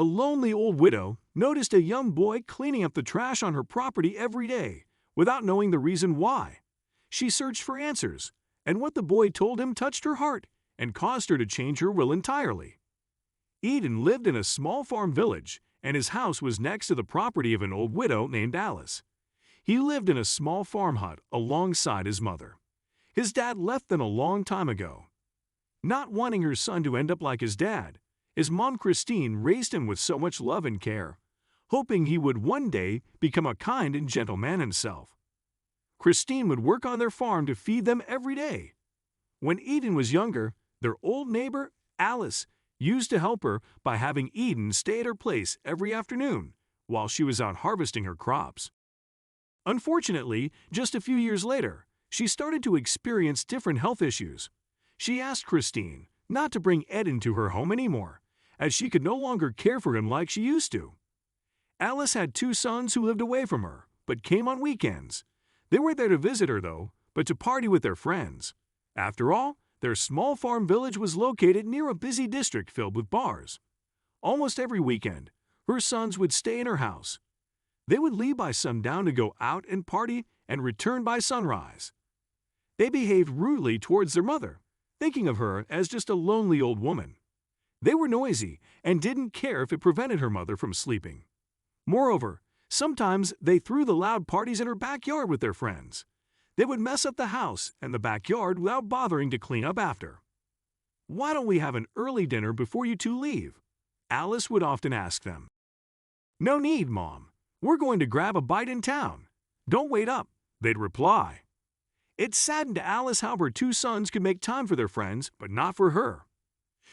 A lonely old widow noticed a young boy cleaning up the trash on her property every day without knowing the reason why. She searched for answers, and what the boy told him touched her heart and caused her to change her will entirely. Eden lived in a small farm village, and his house was next to the property of an old widow named Alice. He lived in a small farm hut alongside his mother. His dad left them a long time ago. Not wanting her son to end up like his dad, his mom Christine raised him with so much love and care, hoping he would one day become a kind and gentle man himself. Christine would work on their farm to feed them every day. When Eden was younger, their old neighbor, Alice, used to help her by having Eden stay at her place every afternoon while she was out harvesting her crops. Unfortunately, just a few years later, she started to experience different health issues. She asked Christine not to bring Ed into her home anymore, as she could no longer care for him like she used to. Alice had 2 sons who lived away from her, but came on weekends. They were there to visit her, though, but to party with their friends. After all, their small farm village was located near a busy district filled with bars. Almost every weekend, her sons would stay in her house. They would leave by sundown to go out and party and return by sunrise. They behaved rudely towards their mother, thinking of her as just a lonely old woman. They were noisy and didn't care if it prevented her mother from sleeping. Moreover, sometimes they threw the loud parties in her backyard with their friends. They would mess up the house and the backyard without bothering to clean up after. "Why don't we have an early dinner before you two leave?" Alice would often ask them. "No need, Mom. We're going to grab a bite in town. Don't wait up," they'd reply. It saddened Alice how her 2 sons could make time for their friends, but not for her.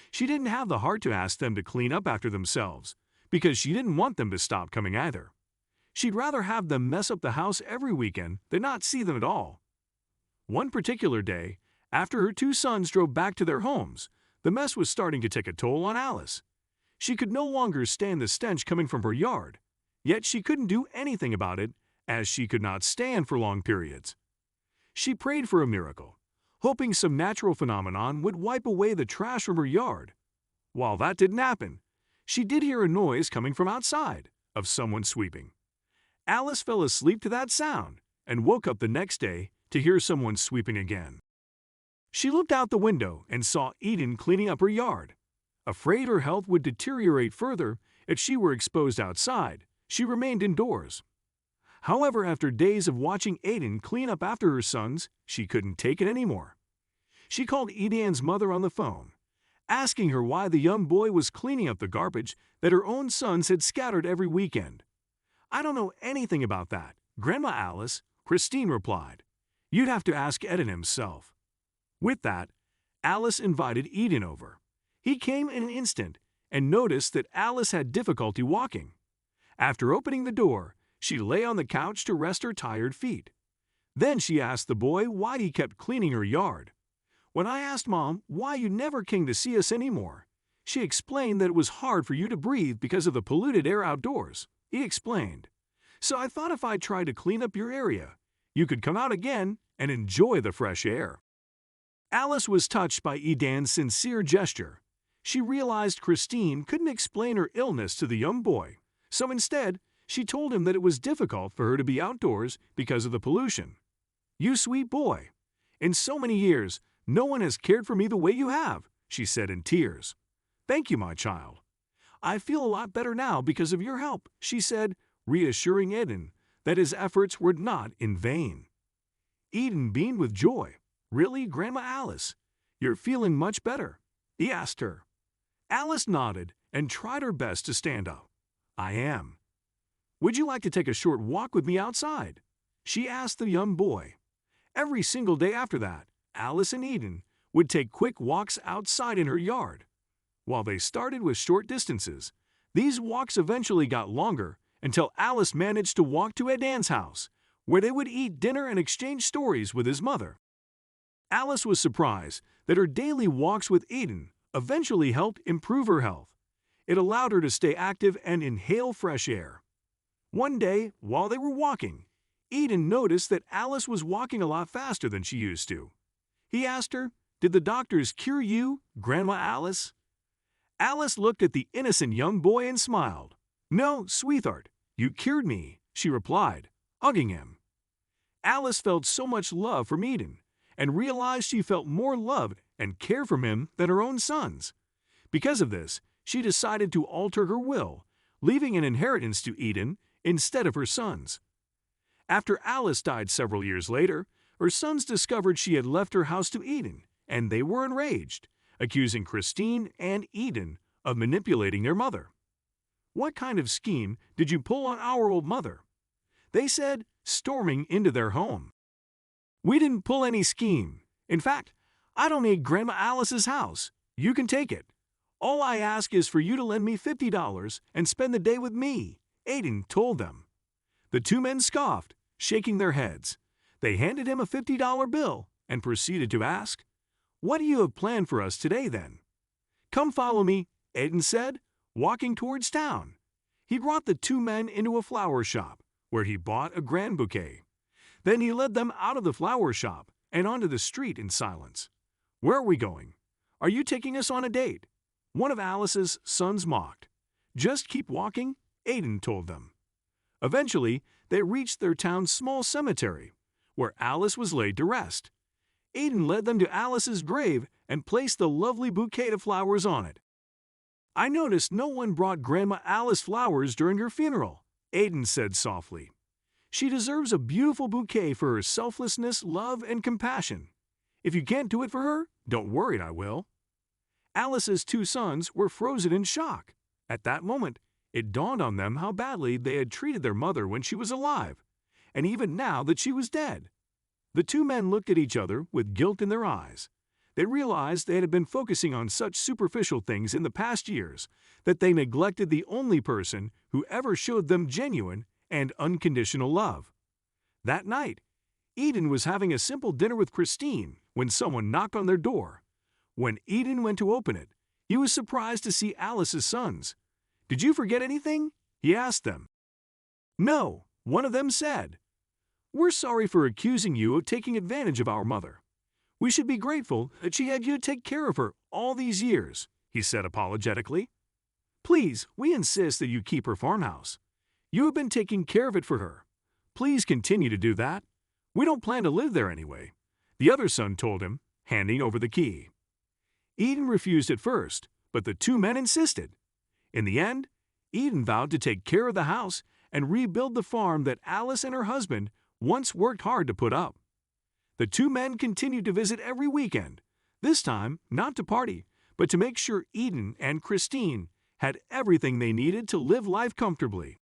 She didn't have the heart to ask them to clean up after themselves, because she didn't want them to stop coming either. She'd rather have them mess up the house every weekend than not see them at all. One particular day, after her 2 sons drove back to their homes, the mess was starting to take a toll on Alice. She could no longer stand the stench coming from her yard, yet she couldn't do anything about it, as she could not stand for long periods. She prayed for a miracle, hoping some natural phenomenon would wipe away the trash from her yard. While that didn't happen, she did hear a noise coming from outside, of someone sweeping. Alice fell asleep to that sound and woke up the next day to hear someone sweeping again. She looked out the window and saw Eden cleaning up her yard. Afraid her health would deteriorate further if she were exposed outside, she remained indoors. However, after days of watching Eden clean up after her sons, she couldn't take it anymore. She called Eden's mother on the phone, asking her why the young boy was cleaning up the garbage that her own sons had scattered every weekend. "I don't know anything about that, Grandma Alice," Christine replied. "You'd have to ask Eden himself." With that, Alice invited Eden over. He came in an instant and noticed that Alice had difficulty walking. After opening the door, she lay on the couch to rest her tired feet. Then she asked the boy why he kept cleaning her yard. "When I asked Mom why you never came to see us anymore, she explained that it was hard for you to breathe because of the polluted air outdoors," he explained. "So I thought if I tried to clean up your area, you could come out again and enjoy the fresh air." Alice was touched by Eden's sincere gesture. She realized Christine couldn't explain her illness to the young boy, so instead, she told him that it was difficult for her to be outdoors because of the pollution. "You sweet boy. In so many years, no one has cared for me the way you have," she said in tears. "Thank you, my child. I feel a lot better now because of your help," she said, reassuring Eden that his efforts were not in vain. Eden beamed with joy. "Really, Grandma Alice? You're feeling much better?" he asked her. Alice nodded and tried her best to stand up. "I am." "Would you like to take a short walk with me outside?" she asked the young boy. Every single day after that, Alice and Eden would take quick walks outside in her yard. While they started with short distances, these walks eventually got longer until Alice managed to walk to Eden's house, where they would eat dinner and exchange stories with his mother. Alice was surprised that her daily walks with Eden eventually helped improve her health. It allowed her to stay active and inhale fresh air. One day, while they were walking, Eden noticed that Alice was walking a lot faster than she used to. He asked her, "Did the doctors cure you, Grandma Alice?" Alice looked at the innocent young boy and smiled. "No, sweetheart, you cured me," she replied, hugging him. Alice felt so much love from Eden and realized she felt more love and care from him than her own sons. Because of this, she decided to alter her will, leaving an inheritance to Eden instead of her sons. After Alice died several years later, her sons discovered she had left her house to Eden, and they were enraged, accusing Christine and Eden of manipulating their mother. "What kind of scheme did you pull on our old mother?" they said, storming into their home. "We didn't pull any scheme. In fact, I don't need Grandma Alice's house. You can take it. All I ask is for you to lend me $50 and spend the day with me," Eden told them. The two men scoffed, shaking their heads. They handed him a $50 bill and proceeded to ask, "What do you have planned for us today, then?" "Come follow me," Eden said, walking towards town. He brought the two men into a flower shop, where he bought a grand bouquet. Then he led them out of the flower shop and onto the street in silence. "Where are we going? Are you taking us on a date?" one of Alice's sons mocked. "Just keep walking," Eden told them. Eventually, they reached their town's small cemetery, where Alice was laid to rest. Eden led them to Alice's grave and placed the lovely bouquet of flowers on it. "I noticed no one brought Grandma Alice flowers during her funeral," Eden said softly. "She deserves a beautiful bouquet for her selflessness, love, and compassion. If you can't do it for her, don't worry, I will." Alice's two sons were frozen in shock. At that moment, it dawned on them how badly they had treated their mother when she was alive, and even now that she was dead. The two men looked at each other with guilt in their eyes. They realized they had been focusing on such superficial things in the past years that they neglected the only person who ever showed them genuine and unconditional love. That night, Eden was having a simple dinner with Christine when someone knocked on their door. When Eden went to open it, he was surprised to see Alice's sons. "Did you forget anything?" he asked them. "No," one of them said. "We're sorry for accusing you of taking advantage of our mother. We should be grateful that she had you take care of her all these years," he said apologetically. "Please, we insist that you keep her farmhouse. You have been taking care of it for her. Please continue to do that. We don't plan to live there anyway," the other son told him, handing over the key. Eden refused at first, but the two men insisted. In the end, Eden vowed to take care of the house and rebuild the farm that Alice and her husband once worked hard to put up. The two men continued to visit every weekend, this time not to party, but to make sure Eden and Christine had everything they needed to live life comfortably.